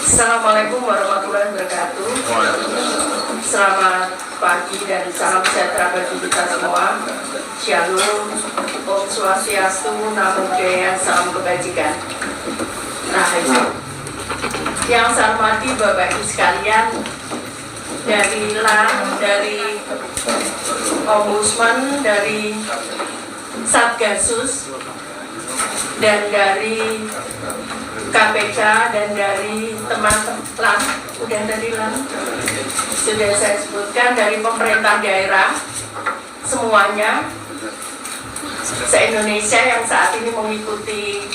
Assalamualaikum warahmatullahi wabarakatuh. Selamat pagi dan salam sejahtera bagi kita semua. Shalom, Om Swastiastu, Namo Buddhaya, salam kebajikan. Rahayu. Yang saya hormati Bapak Ibu sekalian, dari LAN, dari Ombudsman, dari Satgasus, dan dari KPK, dan dari teman-teman udah dari LAN sudah saya sebutkan, dari pemerintah daerah semuanya se-Indonesia yang saat ini mengikuti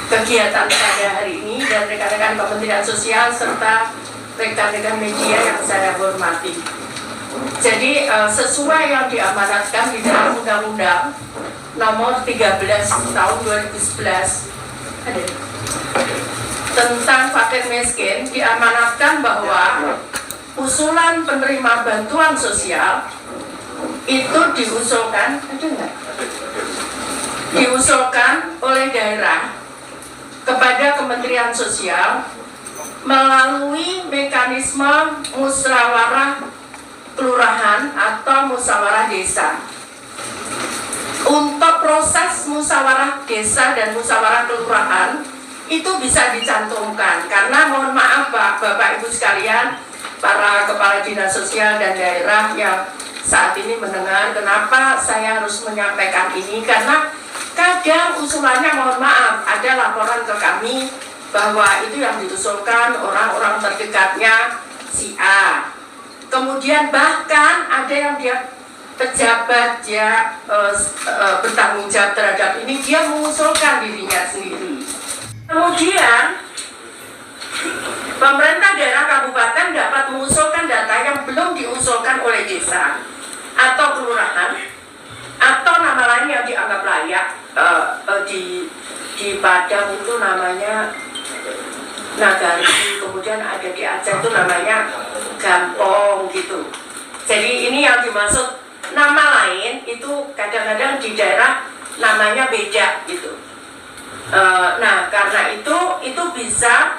kegiatan pada hari ini, dan rekan-rekan Kementerian Sosial serta rekan-rekan media yang saya hormati. Jadi sesuai yang diamanatkan di dalam Undang-Undang Nomor 13 Tahun 2011 tentang fakir miskin, diamanatkan bahwa usulan penerima bantuan sosial itu diusulkan oleh daerah kepada Kementerian Sosial melalui mekanisme musyawarah kelurahan atau musyawarah desa. Untuk proses musyawarah desa dan musyawarah kelurahan itu bisa dicantumkan, karena mohon maaf Bapak Ibu sekalian, para kepala dinas sosial dan daerah yang saat ini mendengar, kenapa saya harus menyampaikan ini, karena kadang usulannya mohon maaf ada laporan ke kami bahwa itu yang diusulkan orang-orang terdekatnya si A, kemudian bahkan ada yang dia pejabat dia bertanggung jawab terhadap ini, dia mengusulkan dirinya sendiri. Kemudian pemerintah daerah kabupaten dapat mengusulkan data yang belum diusulkan oleh desa atau kelurahan atau nama lain yang dianggap layak. Di Padang itu namanya Nagari, kemudian ada di Aceh itu namanya Gampong gitu. Jadi ini yang dimaksud nama lain itu kadang-kadang di daerah namanya beda gitu. Nah karena itu bisa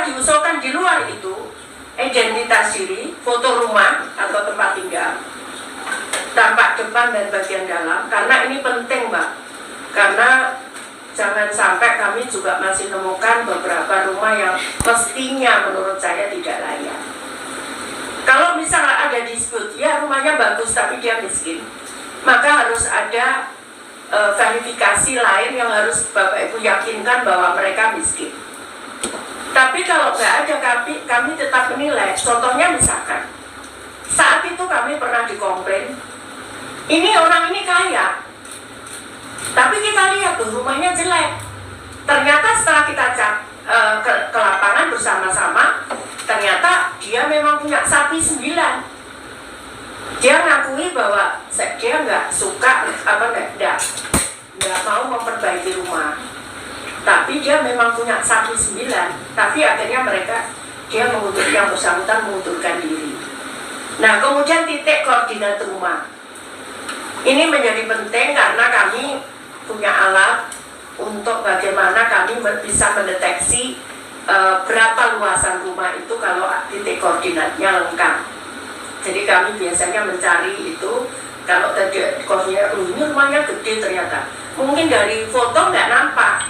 diusulkan di luar itu, identitas diri, foto rumah atau tempat tinggal, tampak depan dan bagian dalam, karena ini penting Mbak, karena jangan sampai kami juga masih menemukan beberapa rumah yang mestinya menurut saya tidak layak. Kalau misalnya ada dispute, ya rumahnya bagus tapi dia miskin, maka harus ada verifikasi lain yang harus Bapak Ibu yakinkan bahwa mereka miskin. Tapi kalau nggak ada, kami tetap menilai. Contohnya misalkan, saat itu kami pernah dikomplain, ini orang ini kaya, tapi kita lihat tuh rumahnya jelek. Ternyata setelah kita cek ke lapangan bersama-sama, ternyata dia memang punya sapi 9. Dia ngakui bahwa dia nggak suka nggak mau memperbaiki rumah, tapi dia memang punya sapi 9. Tapi akhirnya dia yang bersangkutan mengundurkan diri. Nah kemudian titik koordinat rumah ini menjadi penting, karena kami punya alat untuk bagaimana kami bisa mendeteksi berapa luasan rumah itu kalau titik koordinatnya lengkap. Jadi kami biasanya mencari itu, kalau tadi koordinat ini rumahnya gede, ternyata mungkin dari foto nggak nampak,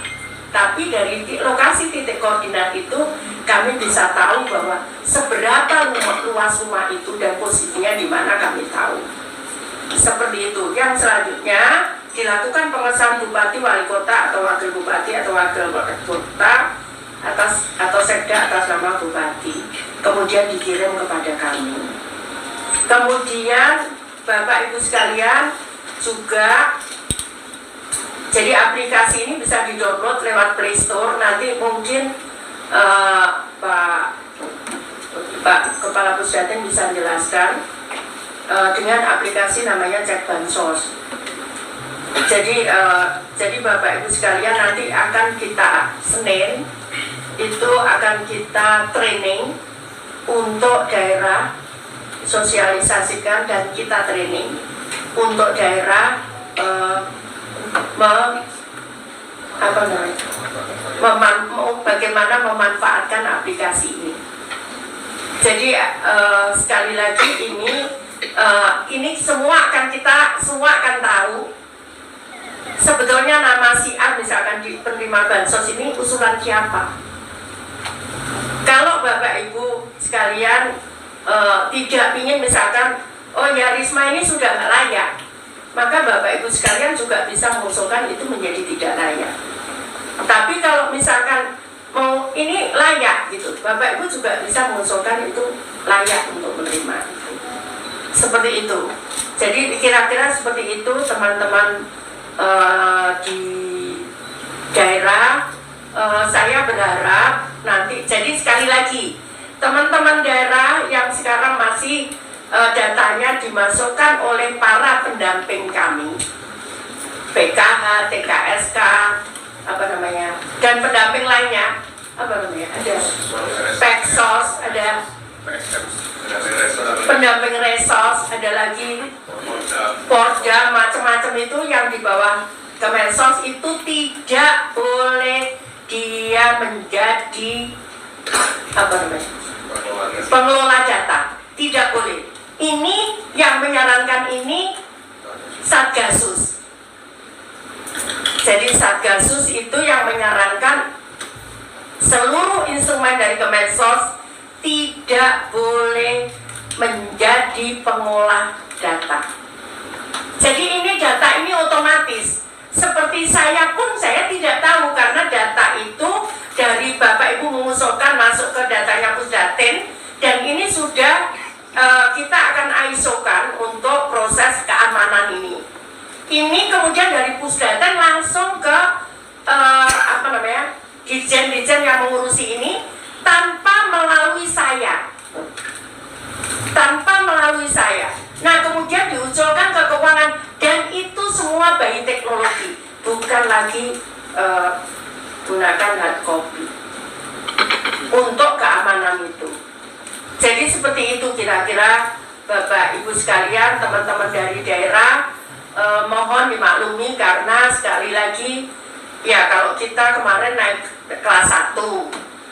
tapi dari lokasi titik koordinat itu kami bisa tahu bahwa seberapa luas rumah itu dan posisinya di mana kami tahu. Seperti itu. Yang selanjutnya dilakukan pengesahan bupati, wali kota atau wakil bupati atau wakil kota atau sekda atas nama bupati, kemudian dikirim kepada kami. Kemudian Bapak Ibu sekalian juga, jadi aplikasi ini bisa di-download lewat Play Store. Nanti mungkin Pak Kepala Pusdatin bisa menjelaskan dengan aplikasi namanya Cek Bansos. Jadi Bapak Ibu sekalian, nanti akan kita Senin itu akan kita training untuk daerah, sosialisasikan dan kita training untuk daerah bagaimana memanfaatkan aplikasi ini. Jadi sekali lagi ini semua akan tahu sebetulnya nama si A misalkan di penerima bansos ini usulan siapa. Kalau Bapak Ibu sekalian tidak ingin misalkan, oh ya Risma ini sudah nggak layak, maka Bapak Ibu sekalian juga bisa mengusulkan itu menjadi tidak layak. Tapi kalau misalkan mau ini layak gitu, Bapak Ibu juga bisa mengusulkan itu layak untuk menerima. Seperti itu. Jadi kira-kira seperti itu teman-teman di daerah. Saya berharap nanti, jadi sekali lagi teman-teman daerah yang sekarang masih datanya dimasukkan oleh para pendamping kami, PKH, TKSK, dan pendamping lainnya, ada Peksos, ada pendamping Resos, ada lagi Porda, macam-macam itu yang di bawah Kemensos itu tidak boleh dia menjadi pengelola data, tidak boleh. Ini yang menyarankan ini Satgasus. Jadi Satgasus itu yang menyarankan seluruh instrumen dari Kemensos tidak boleh menjadi pengolah data. Jadi ini data ini otomatis. Seperti saya pun saya tidak tahu karena data itu dari Bapak Ibu mengusulkan masuk ke datanya Pusdatin, dan ini sudah kita akan ISO-kan untuk proses keamanan ini. Ini kemudian dari Pusdatin langsung ke Ditjen-ditjen yang mengurusi ini tanpa melalui saya. Nah kemudian diusulkan ke keuangan, dan itu semua by teknologi, bukan lagi gunakan hard copy untuk keamanan itu. Jadi seperti itu kira-kira Bapak Ibu sekalian, teman-teman dari daerah, mohon dimaklumi karena sekali lagi ya kalau kita kemarin naik kelas 1,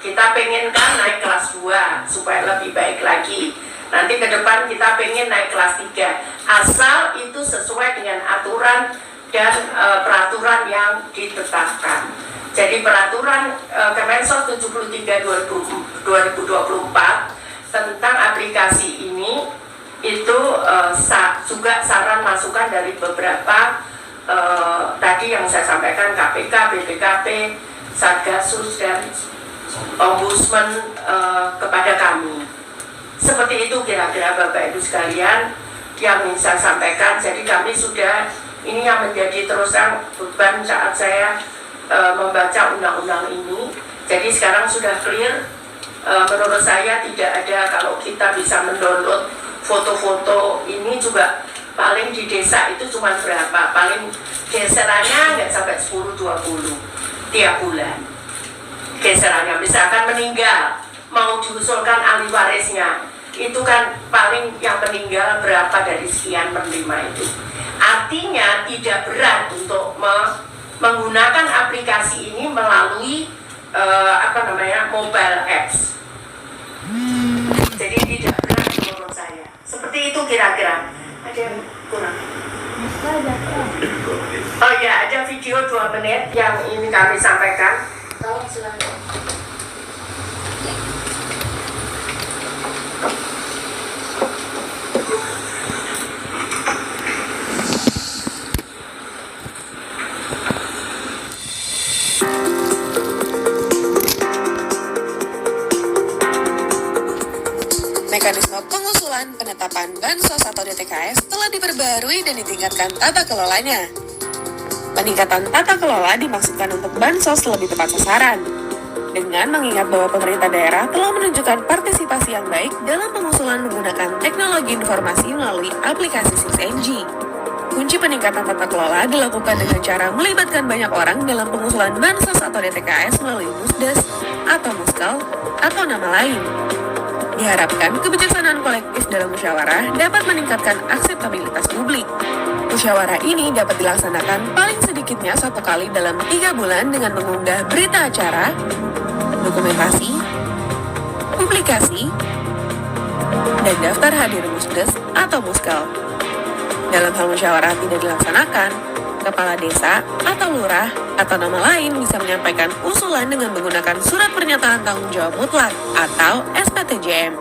kita pengen kan naik kelas 2 supaya lebih baik lagi. Nanti ke depan kita pengen naik kelas 3, asal itu sesuai dengan aturan dan peraturan yang ditetapkan. Jadi peraturan Kemensos 73 2024 tentang aplikasi ini itu juga saran masukan dari beberapa tadi yang saya sampaikan, KPK, BPKP, Satgasus, dan Ombudsman kepada kami. Seperti itu kira-kira Bapak Ibu sekalian yang ingin saya sampaikan. Jadi kami sudah, ini yang menjadi terusan beban saat saya membaca undang-undang ini. Jadi sekarang sudah clear. Menurut saya tidak ada, kalau kita bisa mendownload foto-foto ini juga paling di desa itu cuma berapa, paling geserannya nggak sampai 10-20 tiap bulan geserannya. Misalkan meninggal mau diusulkan ahli warisnya, itu kan paling yang meninggal berapa dari sekian penerima itu. Artinya tidak berat untuk menggunakan aplikasi ini melalui mobile apps. Jadi tidak berat menurut saya. Seperti itu kira-kira. Ada yang kurang? Oh ya, ada video 2 menit yang ini kami sampaikan. Tolong silakan. Mekanisme pengusulan penetapan bansos atau DTKS telah diperbarui dan ditingkatkan tata kelolanya. Peningkatan tata kelola dimaksudkan untuk bansos lebih tepat sasaran, dengan mengingat bahwa pemerintah daerah telah menunjukkan partisipasi yang baik dalam pengusulan menggunakan teknologi informasi melalui aplikasi 6NG. Kunci peningkatan tata kelola dilakukan dengan cara melibatkan banyak orang dalam pengusulan bansos atau DTKS melalui Musdes atau Muskal atau nama lain. Diharapkan kebijaksanaan kolektif dalam musyawarah dapat meningkatkan akseptabilitas publik. Musyawarah ini dapat dilaksanakan paling sedikitnya 1 kali dalam 3 bulan dengan mengunggah berita acara dokumentasi, publikasi, dan daftar hadir musdes atau muskal. Dalam hal musyawarah tidak dilaksanakan, kepala desa atau lurah atau nama lain bisa menyampaikan usulan dengan menggunakan surat pernyataan tanggung jawab mutlak atau SPTJM.